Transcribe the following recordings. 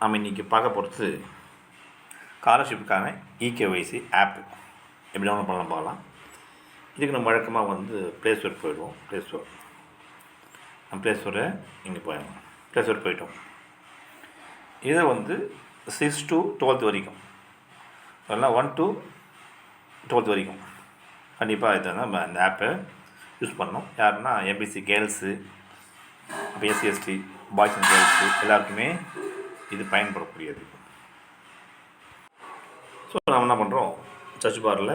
நம்ம இன்றைக்கி பார்க்க போகிறது ஸ்காலர்ஷிப்புக்கான இகேஒய்சி ஆப் எப்படி டவுன்லோட் பண்ணலாம் பார்க்கலாம். இதுக்கு நம்ம வழக்கமாக வந்து ப்ளே ஸ்டோர் போயிடுவோம். ப்ளே ஸ்டோரை இங்கே போயிடுவோம். ப்ளே ஸ்டோர் போயிட்டோம். இதை வந்து 6 to 12 வரைக்கும், அதெல்லாம் 1 to 12 வரைக்கும் கண்டிப்பாக இதை நம்ம அந்த ஆப்பை யூஸ் பண்ணணும். யாருன்னா எம்பிசி கேர்ள்ஸு, இப்போ எஸ்சி பாய்ஸ் அண்ட் கேர்ள்ஸு எல்லாருக்குமே இது பயன்படக்கூடியது. ஸோ நம்ம என்ன பண்ணுறோம், சர்ச் பாரில்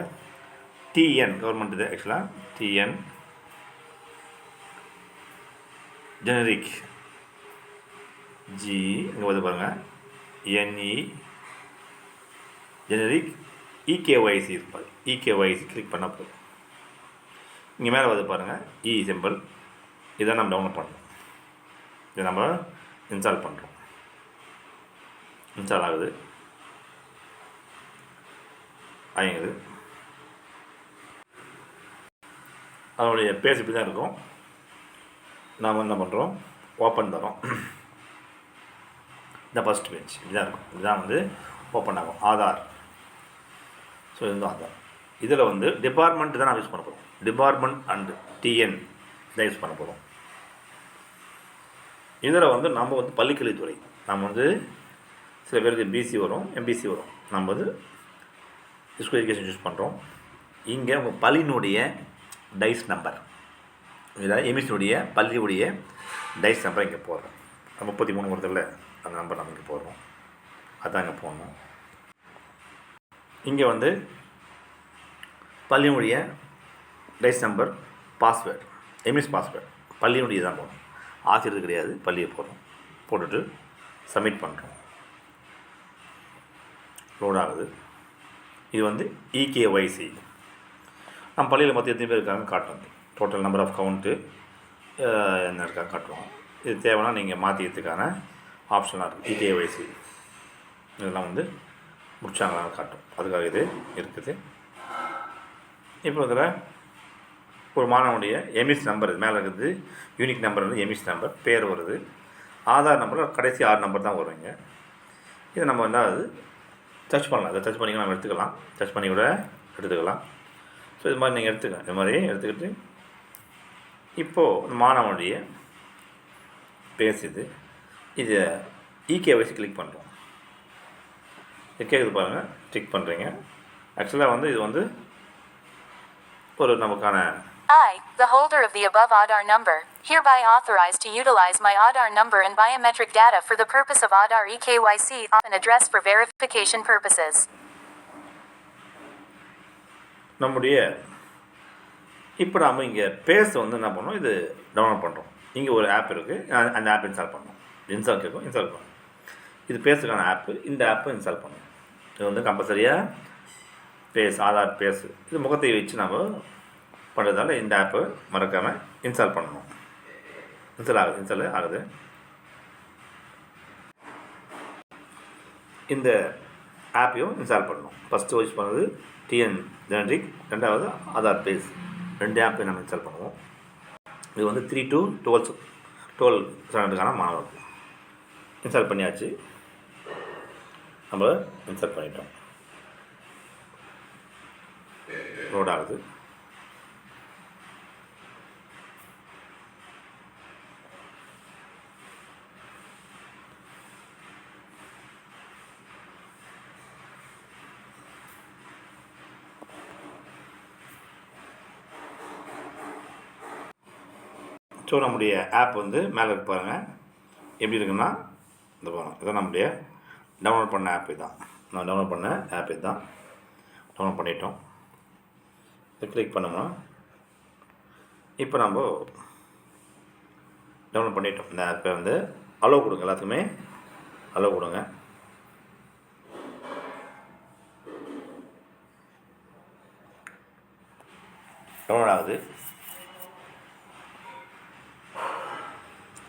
டிஎன் கவர்மெண்ட் இது ஆக்சுவலாக டிஎன் ஜெனரிக் ஜி இங்கே வந்து பாருங்கள் என்இ ஜெனரிக் இகேஒய்சி இருப்பார். இகேஒய்சி கிளிக் பண்ணால் போதும். இங்கே மேலே வந்து பாருங்கள் இ சிம்பிள், இதை நம்ம டவுன்லோட் பண்ணணும். இதை நம்ம இன்ஸ்டால் பண்ணுறோம். இன்ஸ்டால் ஆகுது, ஆகுது. அதனுடைய பேஜ் இப்படி தான் இருக்கும். நாம் என்ன பண்ணுறோம், ஓப்பன் தரோம். இந்த ஃபஸ்ட் பேஜ் இதுதான் இருக்கும். இதுதான் வந்து ஓப்பன் ஆகும். ஆதார். ஸோ இதுதான் ஆதார். இதில் வந்து டிபார்ட்மெண்ட் தான் நான் யூஸ் பண்ண போகிறோம். டிபார்ட்மெண்ட் அண்டு டிஎன் இதான் யூஸ் பண்ண போகிறோம். இதில் வந்து நம்ம வந்து பள்ளிக்கல்வித்துறை, நம்ம வந்து சில பேருக்கு பிசி வரும், எம்பிசி வரும். நம்ம வந்து ஸ்கூல் எஜுகேஷன் யூஸ் பண்ணுறோம். இங்கே உங்கள் பள்ளியினுடைய டைஸ் நம்பர், இதில் எம்பிசினுடைய பள்ளியுடைய டைஸ் நம்பர் இங்கே போடுறோம். 33 வருதில்ல, அந்த நம்பர் நம்ம இங்கே போடுறோம். அதான் இங்கே போடணும். இங்கே வந்து பள்ளியினுடைய DISE number, password, EMIS password பள்ளியினுடைய தான் போடணும். ஆசிரியர் கிடையாது, பள்ளியை போடுறோம். போட்டுட்டு சப்மிட் பண்ணுறோம். லோட் ஆகுது. இது வந்து இகேஒய்சி. நம்ம பள்ளியில் மொத்தம் எத்தனை பேர் இருக்காங்க காட்டுறது, டோட்டல் நம்பர் ஆஃப் கவுண்ட்டு என்ன இருக்காங்க காட்டுவோம். இது தேவைன்னா நீங்கள் மாற்றிக்கிறதுக்கான ஆப்ஷனாக இருக்குது. இகேஒய்சி இதெல்லாம் வந்து முடிச்சாங்களான்னு காட்டும். அதுக்காக இது இருக்குது. இப்போ இதில் ஒரு மாணவனுடைய எமிஸ் நம்பர் இது மேலே இருக்குது. யூனிக் நம்பர் வந்து எமிஸ் நம்பர், பேர் வருது. ஆதார் நம்பரில் கடைசி 6 நம்பர் தான் வருவீங்க. இதை நம்ம என்ன ஆகுது சர்ச் பண்ணலாம். இதை சர்ச் பண்ணிக்கலாம், நம்ம எடுத்துக்கலாம். சர்ச் பண்ணி கூட எடுத்துக்கலாம். ஸோ இது மாதிரி நீங்கள் எடுத்துக்கலாம். இது மாதிரி எடுத்துக்கிட்டு இப்போது மாணவனுடைய பேசுது. இது இகேஒய்சி கிளிக் பண்ணுறோம். இது கேட்குது பாருங்கள், கிளிக் பண்ணுறீங்க. ஆக்சுவலாக வந்து இது வந்து ஒரு நமக்கான I, the holder of the above Aadhaar number, hereby authorize to utilize my Aadhaar number and biometric data for the purpose of Aadhaar eKYC and address for verification purposes. நம்முடைய இப்போ நாம் இங்கே பேஸ் வந்து என்ன பண்ணோம், இது டவுன்லோட் பண்ணுறோம். இங்கே ஒரு ஆப் இருக்குது, அந்த ஆப் இன்ஸ்டால் பண்ணணும். இன்ஸ்டால் கேட்கும், இன்ஸ்டால் பண்ணணும். இது பேஸுக்கான ஆப்பு. இந்த ஆப்பை இன்ஸ்டால் பண்ணணும். இது வந்து கம்பல்சரியாக பேஸ், ஆதார் பேஸு இது முகத்தை வச்சு நம்ம பண்ணுறதால இந்த ஆப்பை மறக்காமல் இன்ஸ்டால் பண்ணணும். இன்ஸ்டால் ஆகுது. இந்த ஆப்பையும் இன்ஸ்டால் பண்ணணும். ஃபஸ்ட்டு யூஸ் பண்ணது டிஎன் ஜெனரிக், ரெண்டாவது ஆதார் பேஸ். 2 ஆப்பையும் நம்ம இன்ஸ்டால் பண்ணுவோம். இது வந்து 3 to 12 ஸ்டாண்டர்டுக்கான மாணவர்கள். இன்ஸ்டால் பண்ணியாச்சு. நம்ம இன்ஸ்டால் பண்ணிட்டோம். லோட் ஆகுது. ஸோ நம்முடைய ஆப் வந்து மேலே இருக்கு பாருங்கள். எப்படி இருக்குன்னா இந்த பாருங்கள், இதான் நம்முடைய டவுன்லோட் பண்ண ஆப். இதுதான் நான் டவுன்லோட் பண்ண ஆப். இதுதான் டவுன்லோட் பண்ணிட்டோம். இதை கிளிக் பண்ணோம்னா இப்போ நம்ம டவுன்லோட் பண்ணிட்டோம். இந்த ஆப்பை வந்து அலோவ் கொடுங்க, எல்லாத்துக்குமே அலோவ் கொடுங்க. டவுன்லோட் ஆகுது.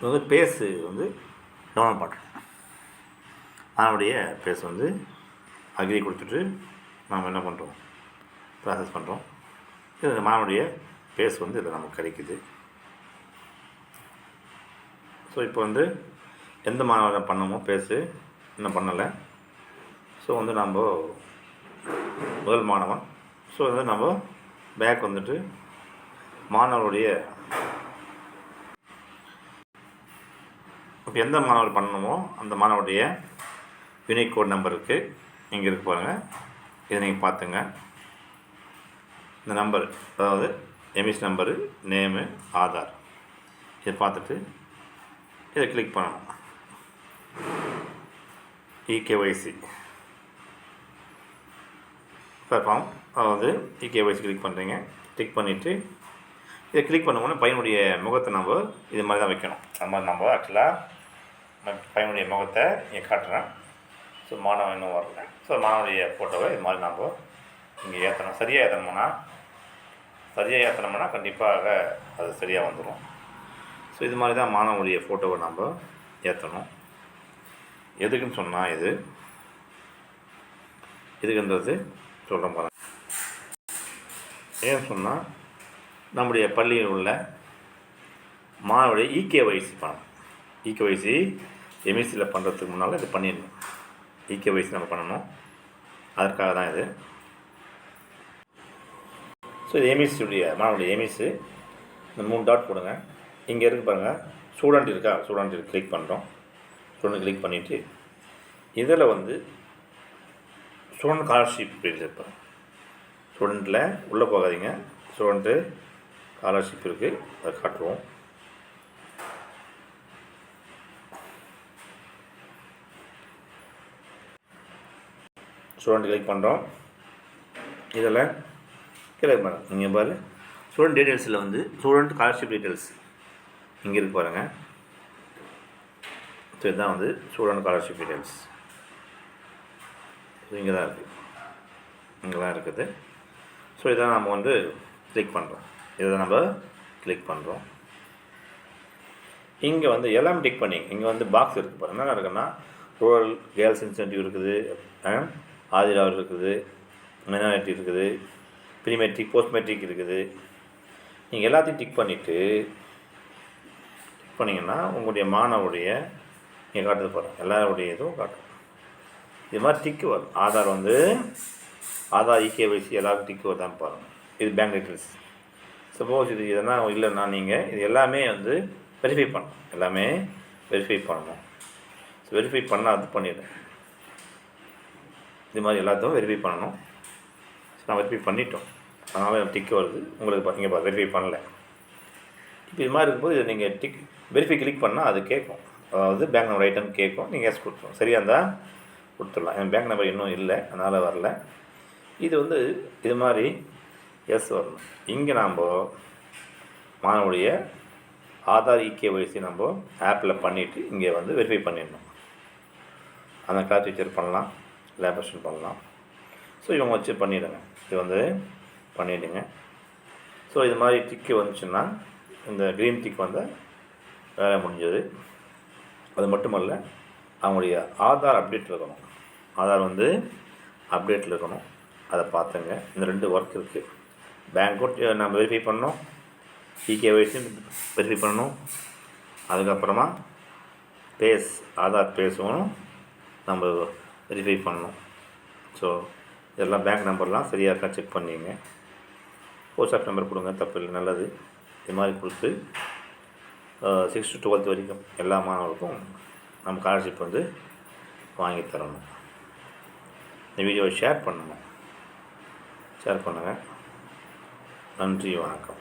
வந்து பேஸு வந்து டவுன்லோட் பண்ணுறோம். அதனுடைய பேஸ் வந்து அக்ரி கொடுத்துட்டு நாம் என்ன பண்ணுறோம், ப்ராசஸ் பண்ணுறோம். இது மாணவனுடைய பேஸ் வந்து இதில் நமக்கு கிடைக்குது. ஸோ இப்போ வந்து எந்த மாணவரை பண்ணமோ பேஸு இன்னும் பண்ணலை. ஸோ வந்து நம்ம முதல் மாணவன். ஸோ வந்து நம்ம பேக் வந்துட்டு மாணவருடைய இப்போ எந்த மாணவர் பண்ணணுமோ அந்த மாணவருடைய யூனிக் கோட் நம்பர் இருக்குது, இங்கே இருக்கு பாருங்கள். இதை நீங்கள் பார்த்துங்க. இந்த நம்பர், அதாவது எம்இஸ் நம்பரு, நேமு, ஆதார், இதை பார்த்துட்டு இதை கிளிக் பண்ணணும். இகேஒய்சி ஃபார்ம், அதாவது இகேஒய்சி கிளிக் பண்ணுறீங்க. கிளிக் பண்ணிவிட்டு இதை கிளிக் பண்ணுவோன்னா பையனுடைய முகத்தை நம்ம இது மாதிரி தான் வைக்கணும். அது மாதிரி நம்ம ஆக்சுவலாக பையனுடைய முகத்தை இங்கே காட்டுறேன். ஸோ மாணவன் இன்னும் வரல. ஸோ மாணவனுடைய ஃபோட்டோவை இது மாதிரி நம்ம இங்கே ஏற்றணும். சரியாக ஏற்றணும்னா கண்டிப்பாக அது சரியாக வந்துடும். ஸோ இது மாதிரி தான் மாணவனுடைய ஃபோட்டோவை நம்ம ஏற்றணும். எதுக்குன்னு சொன்னால் எதுக்குன்றது சொல்கிறேன் பாருங்கள். ஏன்னு சொன்னால் நம்முடைய பள்ளியில் உள்ள மாணவருடைய இகேஒய்சி பண்ணணும். இகேஒய்சி எம்இசியில் பண்ணுறதுக்கு முன்னால் இது பண்ணிடணும். இகேஒய்சி நம்ம பண்ணணும், அதற்காக தான் இது. ஸோ இது எம்இசியுடைய மாணவருடைய எம்இசி. இந்த 3 டாட் கொடுங்க. இங்கே இருக்கு பாருங்கள், ஸ்டூடெண்ட் இருக்கா, ஸ்டூடெண்ட் கிளிக் பண்ணுறோம். ஸ்டூடெண்ட் கிளிக் பண்ணிவிட்டு இதில் வந்து ஸ்டூடெண்ட் ஸ்காலர்ஷிப் பேஜ் இருப்பாங்க. ஸ்டூடெண்ட்டில் உள்ளே போகாதீங்க, ஸ்டூடெண்ட்டு ஸ்காலர்ஷிப் இருக்குது, அதை காட்டுவோம். ஸ்டூடெண்ட் கிளிக் பண்ணுறோம். இதில் கீழே பாருங்கள், நீங்கள் பாரு ஸ்டூடெண்ட் டீட்டெயில்ஸில் வந்து ஸ்டூடெண்ட் ஸ்காலர்ஷிப் டீட்டெயில்ஸ் இங்கே இருக்கு பாருங்கள். ஸோ இதுதான் வந்து ஸ்டூடெண்ட் ஸ்காலர்ஷிப் டீட்டெயில்ஸ். இங்கே தான் இருக்குது. ஸோ இதை நம்ம வந்து கிளிக் பண்ணுறோம். இங்கே வந்து எல்லாம் டிக் பண்ணி இங்கே வந்து பாக்ஸ் இருக்குது பாருங்கள். என்ன இருக்குன்னா ரூரல் கேர்ள்ஸ் இன்சென்டிவ் இருக்குது, ஆதிராவர் இருக்குது, மைனாரிட்டி இருக்குது, ப்ரீ மெட்ரிக், போஸ்ட் மெட்ரிக் இருக்குது. நீங்கள் எல்லாத்தையும் டிக் பண்ணிங்கன்னா உங்களுடைய மாணவருடைய நீங்கள் காட்டுறது பாருங்கள், எல்லாருடைய இதுவும் காட்டும். இது மாதிரி டிக்கு வரும். ஆதார் இகேஒய்சி எல்லாருக்கும் டிக்கு வருதான் பாருங்கள். இது பேங்க் டீட்டெயில்ஸ். சப்போஸ் இது எதனால் இல்லைன்னா நீங்கள் இது எல்லாமே வந்து வெரிஃபை பண்ணணும். ஸோ வெரிஃபை பண்ணால் அது பண்ணிடுறேன். இது மாதிரி எல்லாத்தையும் வெரிஃபை பண்ணணும். ஸோ நான் வெரிஃபை பண்ணிட்டோம், அதனால் டிக்கு வருது. உங்களுக்கு பார்த்தீங்க வெரிஃபை பண்ணலை. இப்போ இது மாதிரி இருக்கும்போது இதை நீங்கள் வெரிஃபை கிளிக் பண்ணால் அது கேட்கும். அதாவது பேங்க் நம்பர் ரைட்டன் கேட்கும். நீங்கள் எஸ் கொடுத்துரும். சரியாக இருந்தால் கொடுத்துடலாம். என் பேங்க் நம்பர் இன்னும் இல்லை, அதனால் வரல. இது வந்து இது மாதிரி எஸ் வரணும். இங்கே நாம் மாணவருடைய ஆதார் இகேஒய்சி நம்ம ஆப்பில் பண்ணிவிட்டு இங்கே வந்து வெரிஃபை பண்ணிடணும். அந்த கிளாஸ் டீச்சர் பண்ணலாம், லேபரேஷன் பண்ணலாம். ஸோ இவங்க வச்சு பண்ணிவிடுங்க. இது வந்து பண்ணிவிடுங்க. ஸோ இது மாதிரி டிக்கு வந்துச்சுன்னா இந்த க்ரீன் டிக் வந்தால் வேலை முடிஞ்சது. அது மட்டுமல்ல, அவங்களுடைய ஆதார் அப்டேட்டில் இருக்கணும். ஆதார் வந்து அப்டேட்டில் இருக்கணும். அதை பார்த்துங்க. இந்த 2 ஒர்க் இருக்குது. பேங்க்கும் நம்ம வெரிஃபை பண்ணணும், இகேஒய்சி வெரிஃபை பண்ணணும். அதுக்கப்புறமா ஆதார் பேஸும் நம்ம வெரிஃபை பண்ணணும். ஸோ இதெல்லாம் பேங்க் நம்பர்லாம் சரியாக இருக்கா செக் பண்ணிங்க. போஸ்ட் ஆஃபீஸ் நம்பர் கொடுங்க, தப்பு இல்லை, நல்லது. இது மாதிரி கொடுத்து 6 to 12 வரைக்கும் எல்லா மாணவர்களுக்கும் நம்ம ஸ்காலர்ஷிப் வந்து வாங்கி தரணும். இந்த வீடியோவை ஷேர் பண்ணுங்கள். நன்றி, வணக்கம்.